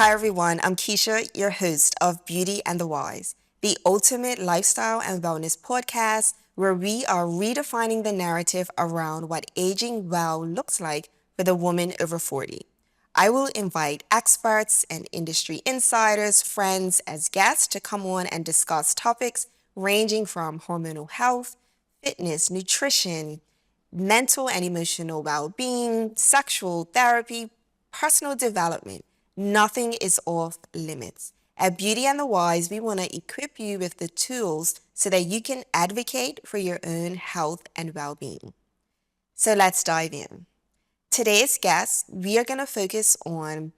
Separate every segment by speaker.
Speaker 1: Hi everyone, I'm Keisha, your host of Beauty and the Wise, the ultimate lifestyle and wellness podcast where we are redefining the narrative around what aging well looks like for the woman over 40. I will invite experts and industry insiders, friends as guests to come on and discuss topics ranging from hormonal health, fitness, nutrition, mental and emotional well-being, sexual therapy, personal development. Nothing is off limits. At Beauty and the Wise, we want to equip you with the tools so that you can advocate for your own health and well-being. So let's dive in. Today's guest, we are going to focus on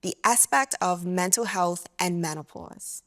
Speaker 1: the aspect of mental health and menopause.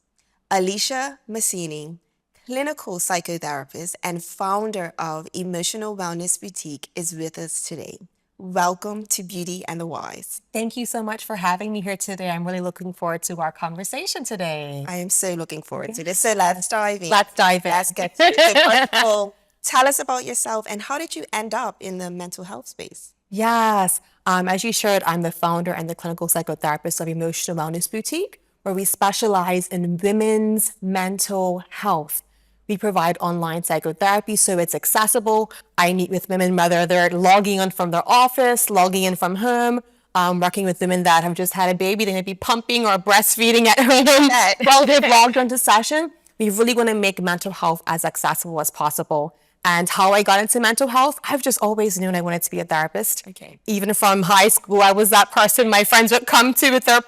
Speaker 1: Alisha Mecene, clinical psychotherapist and founder of Emotional Wellness Boutique, is with us today. Welcome to Beauty and the Wise.
Speaker 2: Thank you so much for having me here today. I'm really looking forward to our conversation today.
Speaker 1: I am so looking forward to this. So let's dive in.
Speaker 2: Let's dive in.
Speaker 1: Let's get to it. So first of all, tell us about yourself and how did you end up in the mental health space?
Speaker 2: Yes. As you shared, I'm the founder and the clinical psychotherapist of Emotional Wellness Boutique, where we specialize in women's mental health. We provide online psychotherapy so it's accessible. I meet with women whether they're logging in from their office, logging in from home, working with women that have just had a baby. They may be pumping or breastfeeding at home while they've logged onto session. We really want to make mental health as accessible as possible. And how I got into mental health, I've just always known I wanted to be a therapist.
Speaker 1: Okay.
Speaker 2: Even from high school, I was that person my friends would come to with their,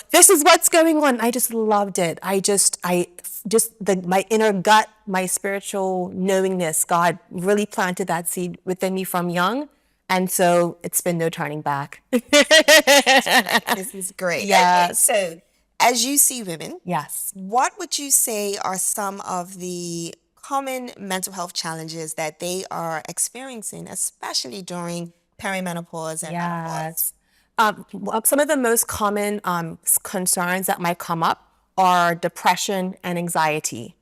Speaker 2: this is what's going on. I just loved it. My inner gut, my spiritual knowingness, God really planted that seed within me from young. And so it's been no turning back.
Speaker 1: This is great.
Speaker 2: Yes.
Speaker 1: Okay, so as you see women,
Speaker 2: Yes.
Speaker 1: what would you say are some of the common mental health challenges that they are experiencing, especially during perimenopause and menopause?
Speaker 2: Some of the most common concerns that might come up are depression and anxiety.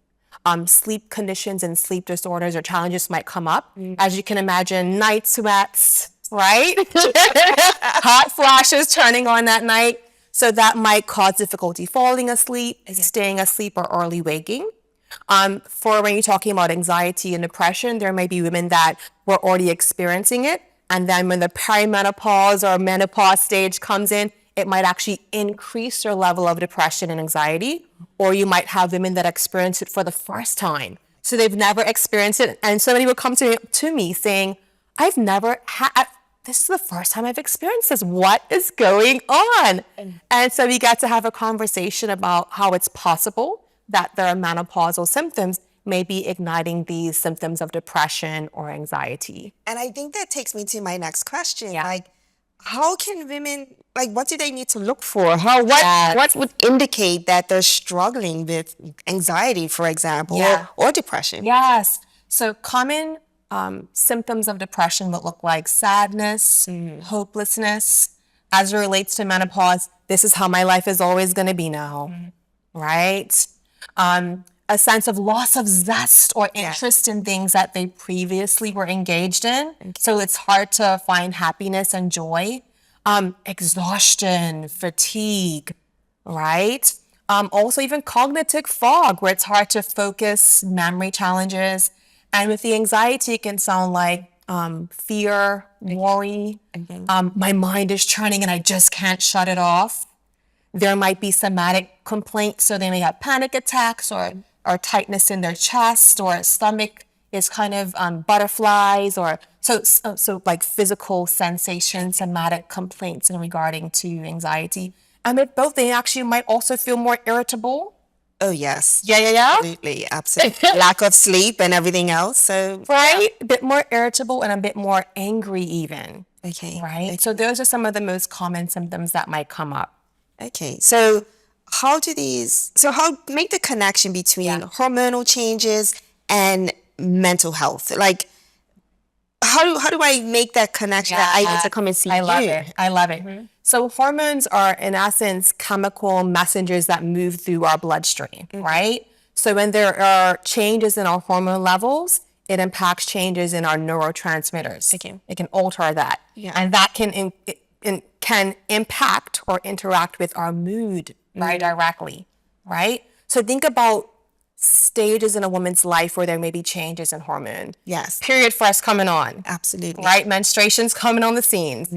Speaker 2: Sleep conditions and sleep disorders or challenges might come up. As you can imagine, night sweats, right? Hot flashes turning on at night. So that might cause difficulty falling asleep, staying asleep, or early waking. For when you're talking about anxiety and depression, there may be women that were already experiencing it. And then when the perimenopause or menopause stage comes in, it might actually increase your level of depression and anxiety. Or you might have women that experience it for the first time. So they've never experienced it. And somebody will come to me saying, I've never had, this is the first time I've experienced this. What is going on? And so we get to have a conversation about how it's possible that their menopausal symptoms may be igniting these symptoms of depression or anxiety.
Speaker 1: And I think that takes me to my next question.
Speaker 2: Yeah.
Speaker 1: Like, how can women, what do they need to look for? What would indicate that they're struggling with anxiety, for example, or depression?
Speaker 2: Yes. So common symptoms of depression would look like sadness, hopelessness. As it relates to menopause, this is how my life is always going to be now, right? A sense of loss of zest or interest in things that they previously were engaged in. So it's hard to find happiness and joy. Exhaustion, fatigue, right? Also even cognitive fog, where it's hard to focus, memory challenges. And with the anxiety, it can sound like fear, worry. My mind is churning and I just can't shut it off. There might be somatic complaints, so they may have panic attacks or tightness in their chest, or stomach is kind of butterflies, or so like physical sensations, somatic complaints in regarding to anxiety. And with both, they actually might also feel more irritable.
Speaker 1: Oh, yes.
Speaker 2: Yeah.
Speaker 1: Absolutely. Lack of sleep and everything else. So,
Speaker 2: right? A bit more irritable and a bit more angry even.
Speaker 1: Okay.
Speaker 2: Right?
Speaker 1: Okay.
Speaker 2: So those are some of the most common symptoms that might come up.
Speaker 1: Okay. So how make the connection between hormonal changes and mental health? Like, how do I make that connection that I need to come and see you?
Speaker 2: I love it. So hormones are, in essence, chemical messengers that move through our bloodstream, right? So when there are changes in our hormone levels, it impacts changes in our neurotransmitters. It can alter that. And that can impact impact or interact with our mood very directly, right? So think about stages in a woman's life where there may be changes in hormone.
Speaker 1: Yes.
Speaker 2: Period first coming on.
Speaker 1: Absolutely.
Speaker 2: Right? Menstruation's coming on the scenes.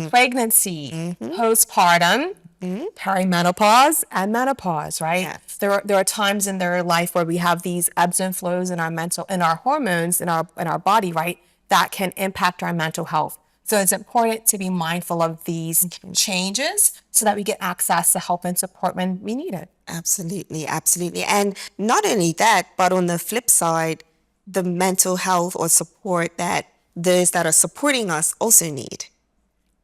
Speaker 2: Pregnancy, postpartum, perimenopause, and menopause, right?
Speaker 1: Yes.
Speaker 2: There are times in their life where we have these ebbs and flows in our hormones, in our body, right? That can impact our mental health. So it's important to be mindful of these changes so that we get access to help and support when we need it.
Speaker 1: Absolutely, absolutely. And not only that, but on the flip side, the mental health or support that those that are supporting us also need.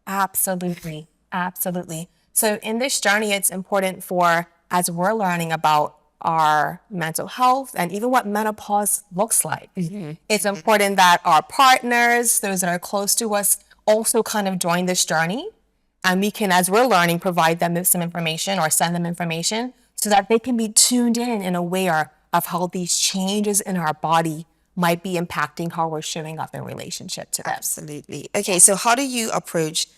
Speaker 2: Absolutely. Absolutely. So in this journey, it's important for, as we're learning about our mental health and even what menopause looks like, it's important that our partners, those that are close to us, also kind of join this journey. And we can, as we're learning, provide them with some information or send them information so that they can be tuned in and aware of how these changes in our body might be impacting how we're showing up in relationship to them.
Speaker 1: Absolutely. Okay, so how do you approach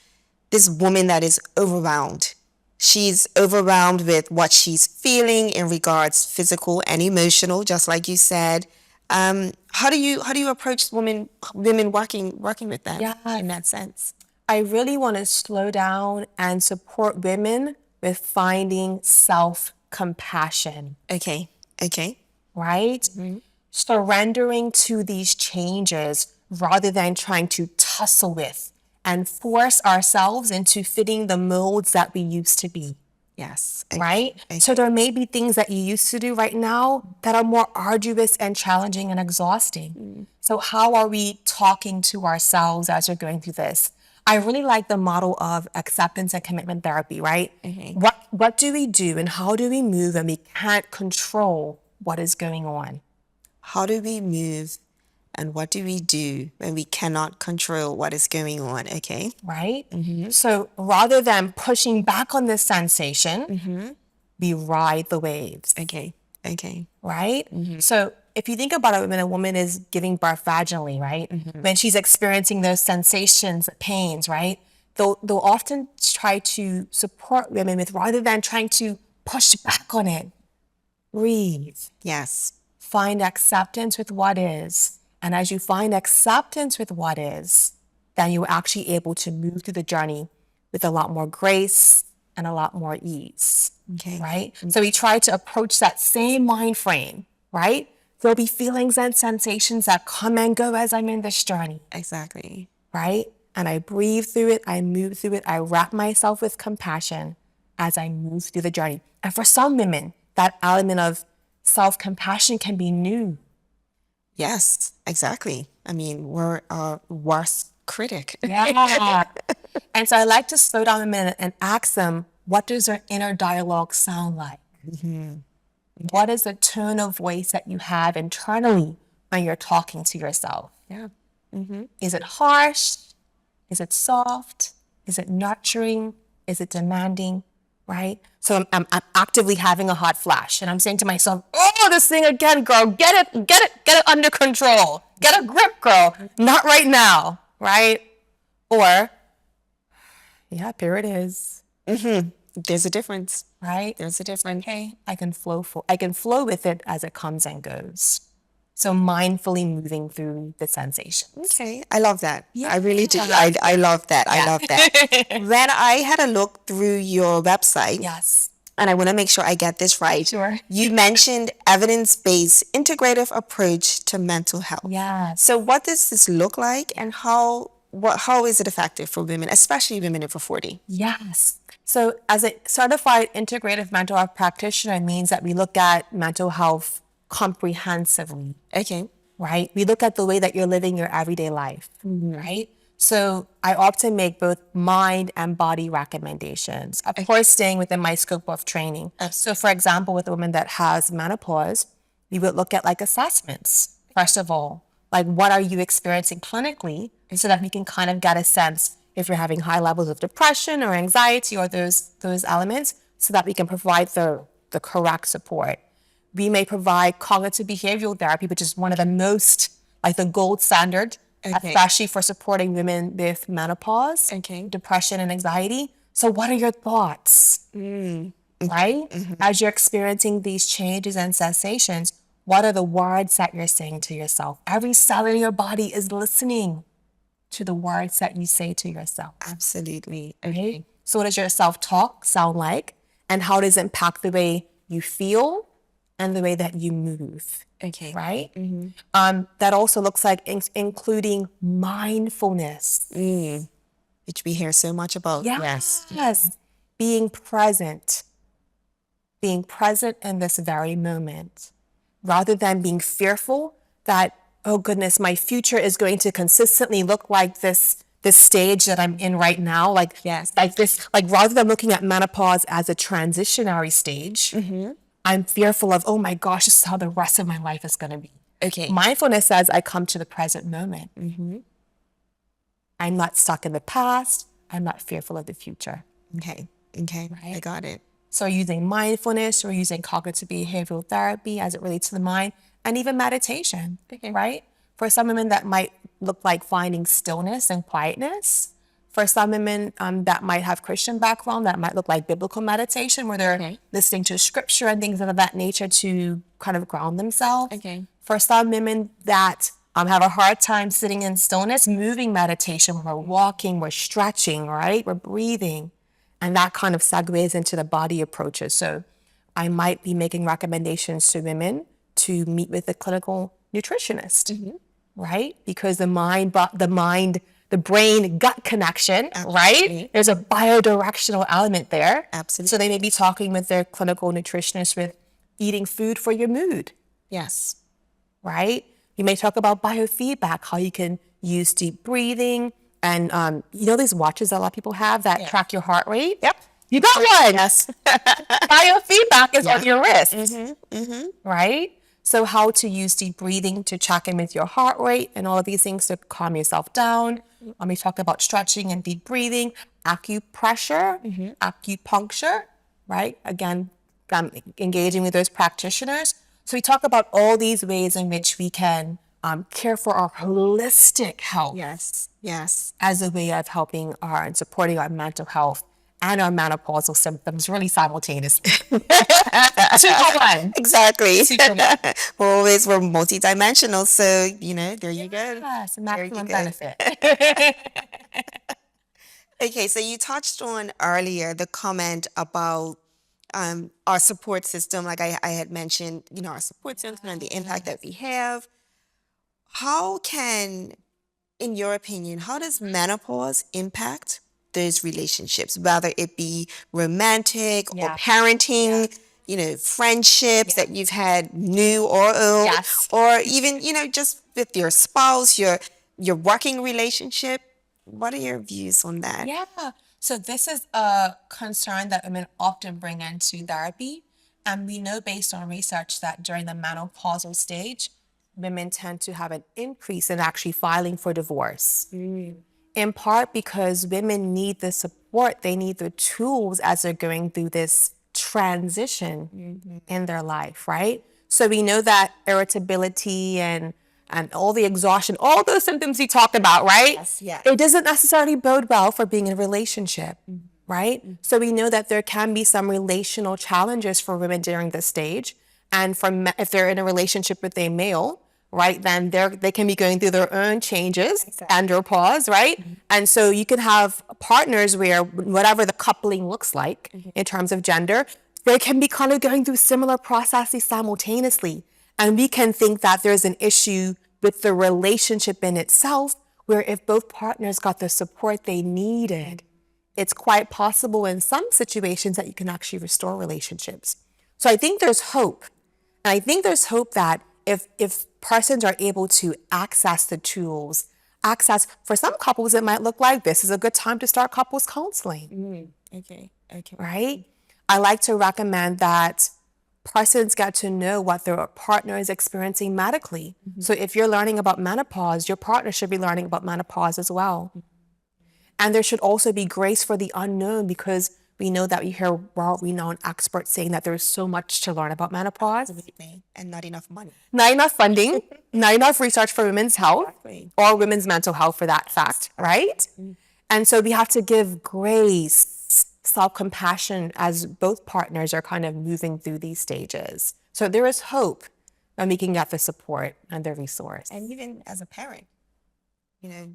Speaker 1: this woman that is overwhelmed? She's overwhelmed with what she's feeling in regards physical and emotional, just like you said. How do you approach women working with them in that sense?
Speaker 2: I really want to slow down and support women with finding self-compassion.
Speaker 1: Okay.
Speaker 2: Right? Surrendering to these changes rather than trying to tussle with and force ourselves into fitting the molds that we used to be.
Speaker 1: Yes.
Speaker 2: Right? So there may be things that you used to do right now that are more arduous and challenging and exhausting. So how are we talking to ourselves as we're going through this? I really like the model of acceptance and commitment therapy, right? What do we do and how do we move when we can't control what is going on?
Speaker 1: How do we move and what do we do when we cannot control what is going on? Okay.
Speaker 2: Right? So rather than pushing back on this sensation, we ride the waves.
Speaker 1: Okay.
Speaker 2: Right? So if you think about it, when a woman is giving birth vaginally, right? When she's experiencing those sensations, pains, right? They'll often try to support women with, rather than trying to push back on it, breathe.
Speaker 1: Yes.
Speaker 2: Find acceptance with what is. And as you find acceptance with what is, then you're actually able to move through the journey with a lot more grace and a lot more ease.
Speaker 1: Okay.
Speaker 2: Right? So we try to approach that same mind frame, right? There'll be feelings and sensations that come and go as I'm in this journey.
Speaker 1: Exactly.
Speaker 2: Right? And I breathe through it, I move through it, I wrap myself with compassion as I move through the journey. And for some women, that element of self-compassion can be new.
Speaker 1: Yes, exactly. I mean, we're our worst critic.
Speaker 2: Yeah. And so I like to slow down a minute and ask them, what does their inner dialogue sound like? What is the tone of voice that you have internally when you're talking to yourself?
Speaker 1: Yeah.
Speaker 2: Is it harsh? Is it soft? Is it nurturing? Is it demanding? Right? So I'm actively having a hot flash and I'm saying to myself, oh, this thing again, girl, get it under control. Get a grip, girl. Not right now. Right? Or, yeah, here it is.
Speaker 1: There's a difference.
Speaker 2: Right?
Speaker 1: There's a difference.
Speaker 2: Okay, I can flow with it as it comes and goes. So mindfully moving through the sensations.
Speaker 1: Okay, I love that. I really do. I love that. I love that. When I had a look through your website,
Speaker 2: Yes.
Speaker 1: and I want to make sure I get this right.
Speaker 2: Sure.
Speaker 1: You mentioned evidence-based integrative approach to mental health.
Speaker 2: Yes.
Speaker 1: So what does this look like, and how is it effective for women, especially women over 40?
Speaker 2: Yes. So as a certified integrative mental health practitioner means that we look at mental health comprehensively.
Speaker 1: Okay.
Speaker 2: Right? We look at the way that you're living your everyday life, right? So I often make both mind and body recommendations, of course, staying within my scope of training. So for example, with a woman that has menopause, we would look at like assessments. First of all, like what are you experiencing clinically so that we can kind of get a sense if you're having high levels of depression or anxiety or those elements so that we can provide the correct support. We may provide cognitive behavioral therapy, which is one of the most, like the gold standard, especially for supporting women with menopause, depression, and anxiety. So what are your thoughts? Right? As you're experiencing these changes and sensations, what are the words that you're saying to yourself? Every cell in your body is listening to the words that you say to yourself.
Speaker 1: Absolutely.
Speaker 2: Okay. So what does your self-talk sound like? And how does it impact the way you feel and the way that you move?
Speaker 1: Okay.
Speaker 2: Right? That also looks like including mindfulness.
Speaker 1: Which we hear so much about.
Speaker 2: Yes. Being present in this very moment, rather than being fearful that, oh goodness, my future is going to consistently look like this stage that I'm in right now. Like this, like rather than looking at menopause as a transitionary stage, I'm fearful of, oh my gosh, this is how the rest of my life is going to be.
Speaker 1: Okay.
Speaker 2: Mindfulness says I come to the present moment. I'm not stuck in the past. I'm not fearful of the future.
Speaker 1: Okay.
Speaker 2: Right?
Speaker 1: I got it.
Speaker 2: So using mindfulness, or using cognitive behavioral therapy as it relates to the mind, and even meditation, right? For some women, that might look like finding stillness and quietness. For some women that might have Christian background, that might look like biblical meditation, where they're listening to scripture and things of that nature to kind of ground themselves. For some women that have a hard time sitting in stillness, moving meditation, we're walking, we're stretching, right? We're breathing. And that kind of segues into the body approaches. So I might be making recommendations to women to meet with a clinical nutritionist, right? Because the brain gut connection, right? There's a biodirectional element there.
Speaker 1: Absolutely.
Speaker 2: So they may be talking with their clinical nutritionist with eating food for your mood.
Speaker 1: Yes.
Speaker 2: Right? You may talk about biofeedback, how you can use deep breathing. And you know these watches that a lot of people have that track your heart rate?
Speaker 1: Yep.
Speaker 2: You got one.
Speaker 1: Yes.
Speaker 2: Biofeedback is on your wrist. Right? So how to use deep breathing to check in with your heart rate and all of these things to calm yourself down. We talk about stretching and deep breathing, acupressure, acupuncture, right? Again, engaging with those practitioners. So we talk about all these ways in which we can care for our holistic health.
Speaker 1: Yes.
Speaker 2: As a way of helping and supporting our mental health and our menopausal symptoms really simultaneously. 2 for 1.
Speaker 1: Exactly.
Speaker 2: 2 for 1.
Speaker 1: We're multidimensional, so there you go.
Speaker 2: Yes, maximum benefit.
Speaker 1: Okay, so you touched on earlier the comment about our support system. Like I had mentioned, our support system and the impact that we have. How can, in your opinion, how does menopause impact those relationships, whether it be romantic or parenting, friendships that you've had new or old, or even, just with your spouse, your working relationship? What are your views on that?
Speaker 2: Yeah. So this is a concern that women often bring into therapy. And we know based on research that during the menopausal stage, women tend to have an increase in actually filing for divorce. In part because women need the support, they need the tools as they're going through this transition in their life, right? So we know that irritability and all the exhaustion, all those symptoms you talked about, right?
Speaker 1: Yes.
Speaker 2: It doesn't necessarily bode well for being in a relationship, right? So we know that there can be some relational challenges for women during this stage. And if they're in a relationship with a male, right, then they can be going through their own changes, andropause, right? And so you can have partners where whatever the coupling looks like in terms of gender, they can be kind of going through similar processes simultaneously. And we can think that there's an issue with the relationship in itself, where if both partners got the support they needed, it's quite possible in some situations that you can actually restore relationships. So I think there's hope. And I think there's hope that if persons are able to access the tools, for some couples, it might look like this is a good time to start couples counseling.
Speaker 1: Okay.
Speaker 2: Right? I like to recommend that persons get to know what their partner is experiencing medically. So if you're learning about menopause, your partner should be learning about menopause as well. And there should also be grace for the unknown, because we know that we hear world-renowned experts saying that there's so much to learn about menopause.
Speaker 1: And not enough money.
Speaker 2: Not enough funding, not enough research for women's health or women's mental health for that fact, right? And so we have to give grace self-compassion as both partners are kind of moving through these stages. So there is hope when we can get the support and the resource.
Speaker 1: And even as a parent,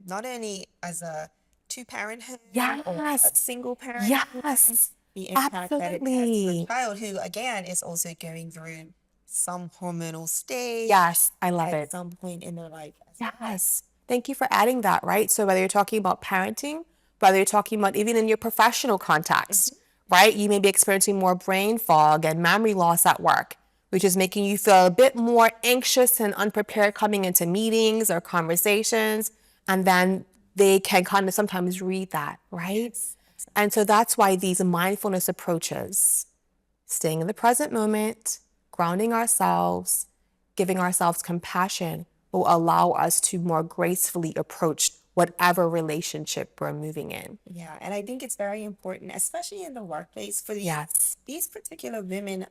Speaker 1: not only as a two-parent home or a
Speaker 2: Yes.
Speaker 1: single parent home,
Speaker 2: Yes.
Speaker 1: the impact that it has to a
Speaker 2: Absolutely.
Speaker 1: child who, again, is also going through some hormonal stage
Speaker 2: Yes. I love
Speaker 1: at
Speaker 2: it.
Speaker 1: some point in their life as well.
Speaker 2: Yes. Thank you for adding that, right? So whether you're talking about parenting, whether you're talking about even in your professional context, right? You may be experiencing more brain fog and memory loss at work, which is making you feel a bit more anxious and unprepared coming into meetings or conversations. And then they can kind of sometimes read that, right? And so that's why these mindfulness approaches, staying in the present moment, grounding ourselves, giving ourselves compassion, will allow us to more gracefully approach whatever relationship we're moving in.
Speaker 1: Yeah, and I think it's very important, especially in the workplace, for these particular women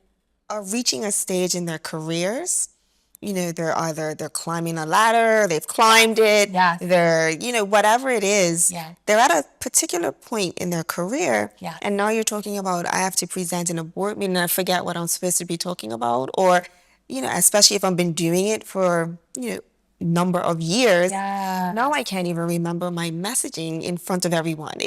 Speaker 1: are reaching a stage in their careers. They're climbing a ladder, they've climbed it,
Speaker 2: Yes.
Speaker 1: they're, whatever it is,
Speaker 2: Yeah.
Speaker 1: they're at a particular point in their career.
Speaker 2: Yeah.
Speaker 1: And now you're talking about, I have to present in a board meeting and I forget what I'm supposed to be talking about. Or, especially if I've been doing it for, number of years.
Speaker 2: Yeah.
Speaker 1: Now I can't even remember my messaging in front of everyone.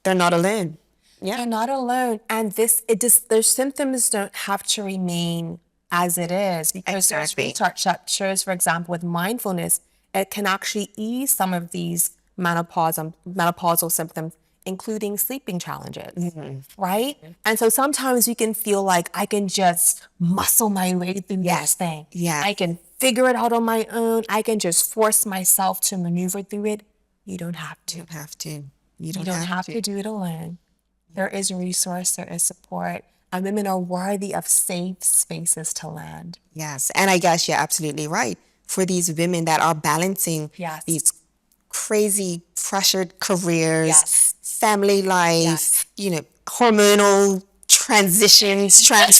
Speaker 1: They're not alone. Yeah.
Speaker 2: You're not alone. And their symptoms don't have to remain as it is, because there's
Speaker 1: Exactly.
Speaker 2: research that shows, for example, with mindfulness, it can actually ease some of these menopausal symptoms, including sleeping challenges, right? And so sometimes you can feel like I can just muscle my way through this thing.
Speaker 1: Yeah.
Speaker 2: I can figure it out on my own. I can just force myself to maneuver through it. You don't have to.
Speaker 1: You don't have to. You
Speaker 2: You
Speaker 1: don't,
Speaker 2: don't have to do it alone. There is resource, there is support, and women are worthy of safe spaces to land.
Speaker 1: Yes. And I guess you're absolutely right. For these women that are balancing
Speaker 2: Yes.
Speaker 1: these crazy pressured careers,
Speaker 2: Yes.
Speaker 1: family life,
Speaker 2: Yes.
Speaker 1: hormonal transformations, trying to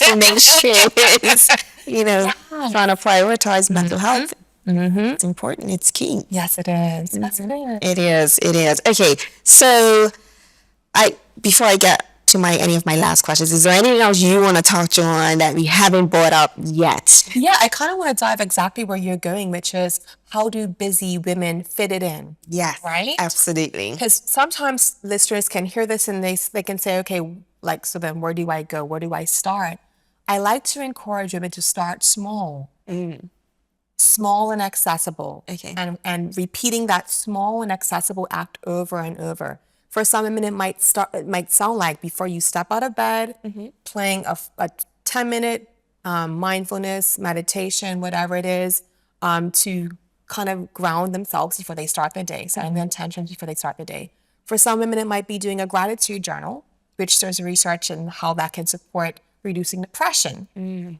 Speaker 1: prioritize mental health. It's important. It's key.
Speaker 2: Yes, it is. Yes, it is.
Speaker 1: It is. It is. Okay. So before I get to any of my last questions, is there anything else you want to touch on that we haven't brought up yet?
Speaker 2: Yeah, I kind of want to dive exactly where you're going, which is how do busy women fit it in?
Speaker 1: Yes.
Speaker 2: Right?
Speaker 1: Absolutely.
Speaker 2: Because sometimes listeners can hear this and they can say, okay, so then where do I go? Where do I start? I like to encourage women to start small. Small and accessible.
Speaker 1: Okay.
Speaker 2: And repeating that small and accessible act over and over. For some women, it might sound like before you step out of bed, playing a 10-minute mindfulness, meditation, whatever it is, to kind of ground themselves before they start their day, setting the intentions before they start the day. For some women, it might be doing a gratitude journal, which there's research in how that can support reducing depression,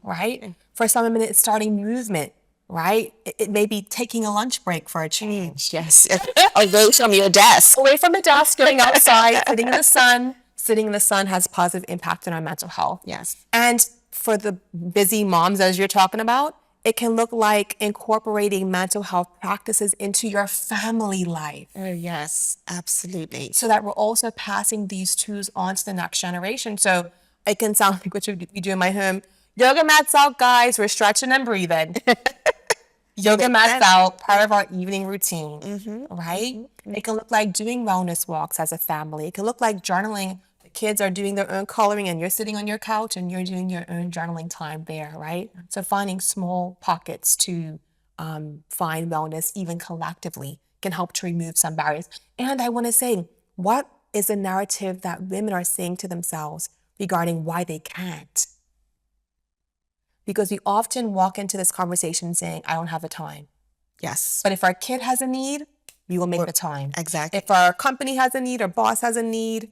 Speaker 2: right? For some women, it's starting movement, right? It may be taking a lunch break for a change.
Speaker 1: Yes. Away from your desk.
Speaker 2: Away from the desk, going outside, sitting in the sun. Sitting in the sun has a positive impact on our mental health.
Speaker 1: Yes.
Speaker 2: And for the busy moms, as you're talking about, it can look like incorporating mental health practices into your family life.
Speaker 1: Oh, yes, absolutely.
Speaker 2: So that we're also passing these tools on to the next generation. So it can sound like what we do in my home. Yoga mats out, guys. We're stretching and breathing. Yoga mats out, part of our evening routine, right? It can look like doing wellness walks as a family. It can look like journaling. The kids are doing their own coloring and you're sitting on your couch and you're doing your own journaling time there, right? So finding small pockets to find wellness, even collectively, can help to remove some barriers. And I want to say, what is a narrative that women are saying to themselves regarding why they can't? Because we often walk into this conversation saying, I don't have the time.
Speaker 1: Yes.
Speaker 2: But if our kid has a need, we will make the time.
Speaker 1: Exactly.
Speaker 2: If our company has a need, or boss has a need,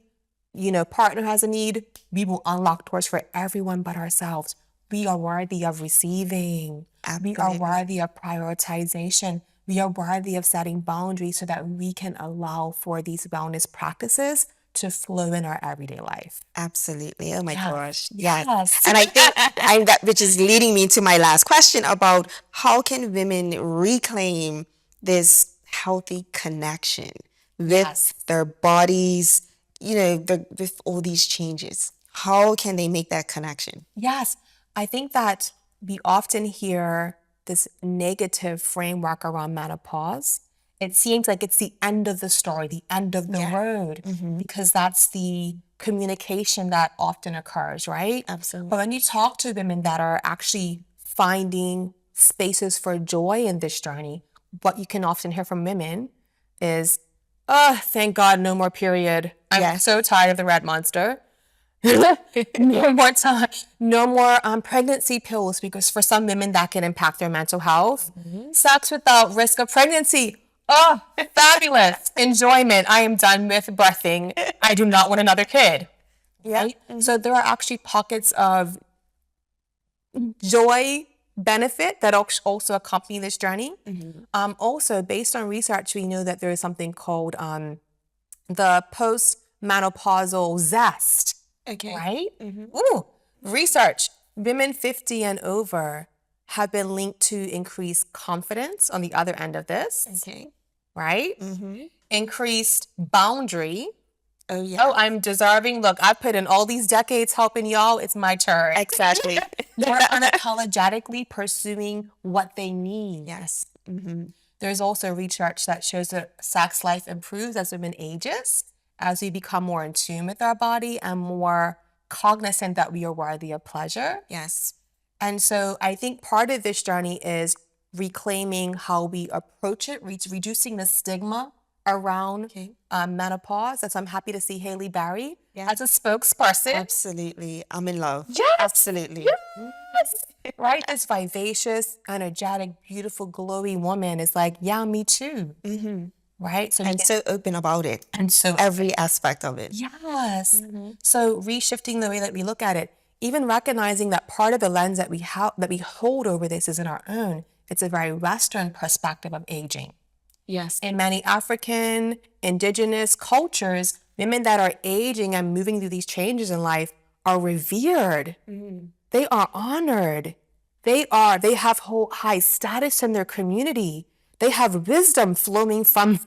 Speaker 2: partner has a need, we will unlock doors for everyone but ourselves. We are worthy of receiving.
Speaker 1: Absolutely.
Speaker 2: We are worthy of prioritization. We are worthy of setting boundaries so that we can allow for these wellness practices to flow in our everyday life.
Speaker 1: Absolutely. Oh my gosh.
Speaker 2: Yes.
Speaker 1: And I think which is leading me to my last question about how can women reclaim this healthy connection with their bodies, with all these changes? How can they make that connection?
Speaker 2: Yes, I think that we often hear this negative framework around menopause. It seems like it's the end of the story, the end of the road, because that's the communication that often occurs, right?
Speaker 1: Absolutely.
Speaker 2: But when you talk to women that are actually finding spaces for joy in this journey, what you can often hear from women is, oh, thank God, no more period. I'm so tired of the red monster. No more time, no more pregnancy pills, because for some women that can impact their mental health. Sex without risk of pregnancy. Oh, fabulous. Enjoyment. I am done with birthing. I do not want another kid. Right? So there are actually pockets of joy, benefit that also accompany this journey. Also, based on research, we know that there is something called the post-menopausal zest.
Speaker 1: Okay.
Speaker 2: Right? Ooh, research. Women 50 and over have been linked to increased confidence on the other end of this.
Speaker 1: Okay.
Speaker 2: Right? Increased boundary.
Speaker 1: Oh, yeah.
Speaker 2: Oh, I'm deserving. Look, I put in all these decades helping y'all. It's my turn.
Speaker 1: Exactly.
Speaker 2: They're unapologetically pursuing what they need.
Speaker 1: Yes.
Speaker 2: There's also research that shows that sex life improves as women ages, as we become more in tune with our body and more cognizant that we are worthy of pleasure.
Speaker 1: Yes.
Speaker 2: And so I think part of this journey is reclaiming how we approach it, reducing the stigma around menopause. And so I'm happy to see Haley Barry as a spokesperson.
Speaker 1: Absolutely. I'm in love.
Speaker 2: Yes.
Speaker 1: Absolutely.
Speaker 2: Yes. Right? This vivacious, energetic, beautiful, glowy woman is like, yeah, me too. Right? So
Speaker 1: And so open about it.
Speaker 2: And so
Speaker 1: Every aspect of it.
Speaker 2: yes. So reshifting the way that we look at it, even recognizing that part of the lens that we hold over this isn't our own. It's a very Western perspective of aging.
Speaker 1: Yes.
Speaker 2: In many African, indigenous cultures, women that are aging and moving through these changes in life are revered. They are honored. They have high status in their community. They have wisdom flowing from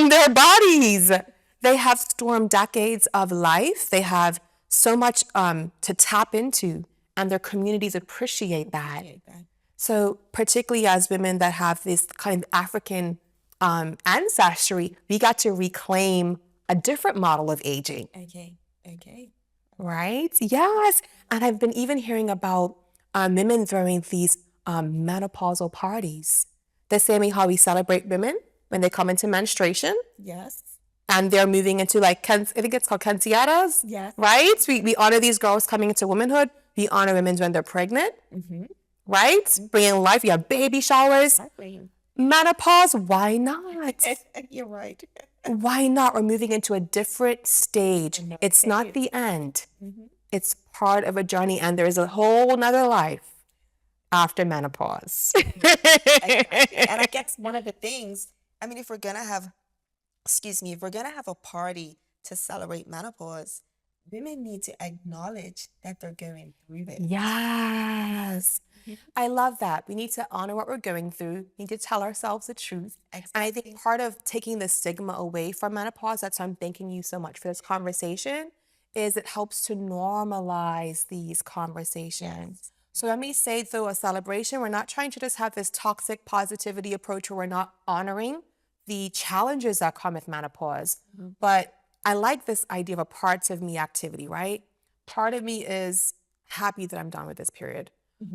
Speaker 2: their bodies. They have stormed decades of life. They have so much to tap into, and their communities appreciate that. So particularly as women that have this kind of African ancestry, we got to reclaim a different model of aging.
Speaker 1: Okay.
Speaker 2: Right? Yes. And I've been even hearing about women throwing these menopausal parties. The same way how we celebrate women when they come into menstruation.
Speaker 1: Yes.
Speaker 2: And they're moving into I think it's called quinceañeras.
Speaker 1: Yes.
Speaker 2: Right? We honor these girls coming into womanhood. We honor women when they're pregnant. Right? Bringing life. We have baby showers.
Speaker 1: Exactly.
Speaker 2: Menopause, why not?
Speaker 1: You're right.
Speaker 2: Why not? We're moving into a different stage. It's not the end. It's part of a journey, and there's a whole nother life after menopause.
Speaker 1: And I guess one of the things, I mean, if we're gonna have a party to celebrate menopause, women need to acknowledge that they're going through this.
Speaker 2: Yes. I love that. We need to honor what we're going through. We need to tell ourselves the truth. And I think part of taking the stigma away from menopause, that's why I'm thanking you so much for this conversation, is it helps to normalize these conversations. So when we say through a celebration, we're not trying to just have this toxic positivity approach where we're not honoring the challenges that come with menopause. But I like this idea of a parts of me activity, right? Part of me is happy that I'm done with this period.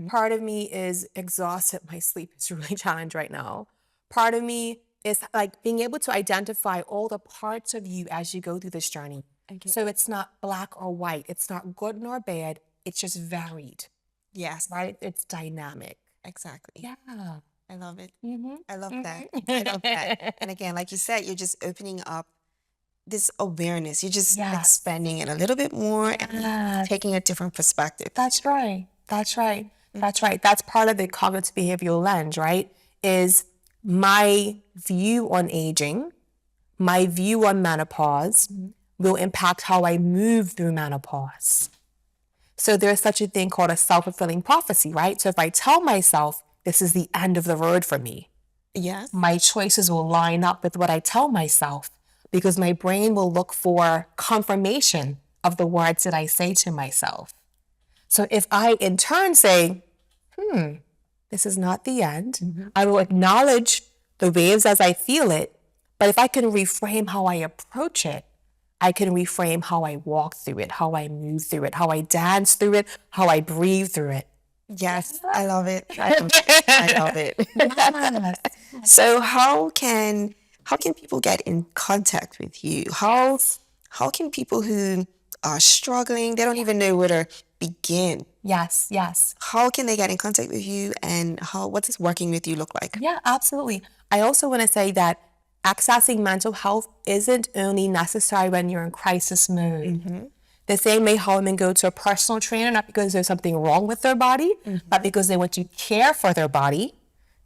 Speaker 2: Part of me is exhausted. My sleep is really challenged right now. Part of me is being able to identify all the parts of you as you go through this journey. So it's not black or white. It's not good nor bad. It's just varied.
Speaker 1: Yes.
Speaker 2: Right? It's dynamic.
Speaker 1: Exactly.
Speaker 2: Yeah.
Speaker 1: I love it. I love that. I love that. And again, like you said, you're just opening up this awareness. You're just expanding it a little bit more and taking a different perspective.
Speaker 2: That's right. That's right. That's right. That's part of the cognitive behavioral lens, right? Is my view on aging, my view on menopause will impact how I move through menopause. So there's such a thing called a self-fulfilling prophecy, right? So if I tell myself this is the end of the road for me,
Speaker 1: Yes.
Speaker 2: my choices will line up with what I tell myself. because my brain will look for confirmation of the words that I say to myself. So if I in turn say, this is not the end, I will acknowledge the waves as I feel it, but if I can reframe how I approach it, I can reframe how I walk through it, how I move through it, how I dance through it, how I breathe through it.
Speaker 1: Yes, I love it. I love it. So how can people get in contact with you? How can people who are struggling, they don't even know where to begin.
Speaker 2: Yes, yes.
Speaker 1: How can they get in contact with you, and what does working with you look like?
Speaker 2: Yeah, absolutely. I also want to say that accessing mental health isn't only necessary when you're in crisis mode. The same way how women go to a personal trainer, not because there's something wrong with their body, but because they want to care for their body,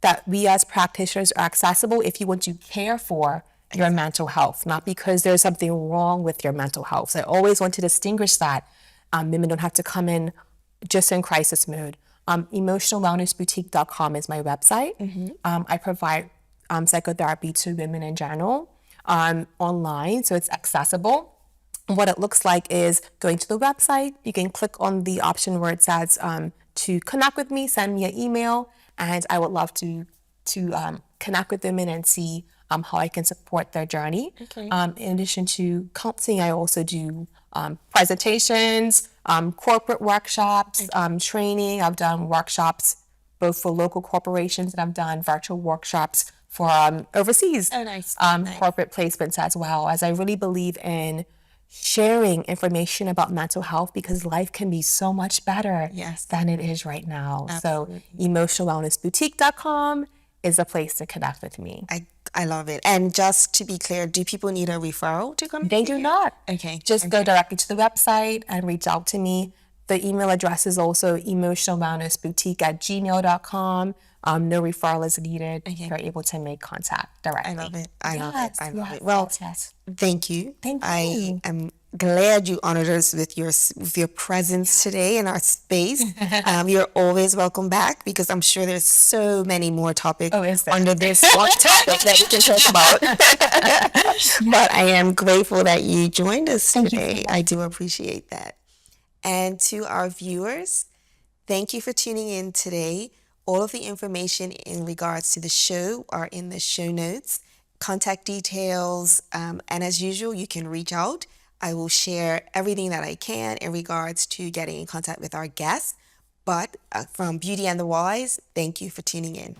Speaker 2: that we as practitioners are accessible if you want to care for your mental health, not because there's something wrong with your mental health. So I always want to distinguish that. Women don't have to come in just in crisis mode. Emotionalwellnessboutique.com is my website. I provide psychotherapy to women in general online, so it's accessible. What it looks like is going to the website. You can click on the option where it says to connect with me, send me an email, and I would love to connect with women and see how I can support their journey.
Speaker 1: Okay.
Speaker 2: In addition to counseling, I also do presentations, corporate workshops, training. I've done workshops both for local corporations, and I've done virtual workshops for overseas
Speaker 1: Nice.
Speaker 2: corporate placements as well, as I really believe in sharing information about mental health because life can be so much better
Speaker 1: Yes.
Speaker 2: than it is right now.
Speaker 1: Absolutely.
Speaker 2: So emotionalwellnessboutique.com is a place to connect with me.
Speaker 1: I love it. And just to be clear, do people need a referral to come?
Speaker 2: They do not.
Speaker 1: Okay.
Speaker 2: Just go directly to the website and reach out to me. The email address is also emotionalwellnessboutique@gmail.com. No referral is needed.
Speaker 1: Okay.
Speaker 2: You're able to make contact directly.
Speaker 1: I love it. I love it. I love
Speaker 2: Yes,
Speaker 1: it. Well,
Speaker 2: yes.
Speaker 1: thank you.
Speaker 2: Thank
Speaker 1: I
Speaker 2: you.
Speaker 1: am glad you honored us with your presence today in our space. You're always welcome back because I'm sure there's so many more topics
Speaker 2: is there?
Speaker 1: under this one topic that we can talk about. But I am grateful that you joined us today. I do appreciate that. And to our viewers, thank you for tuning in today. All of the information in regards to the show are in the show notes, contact details, and as usual, you can reach out. I will share everything that I can in regards to getting in contact with our guests. But from Beauty and the Wise, thank you for tuning in.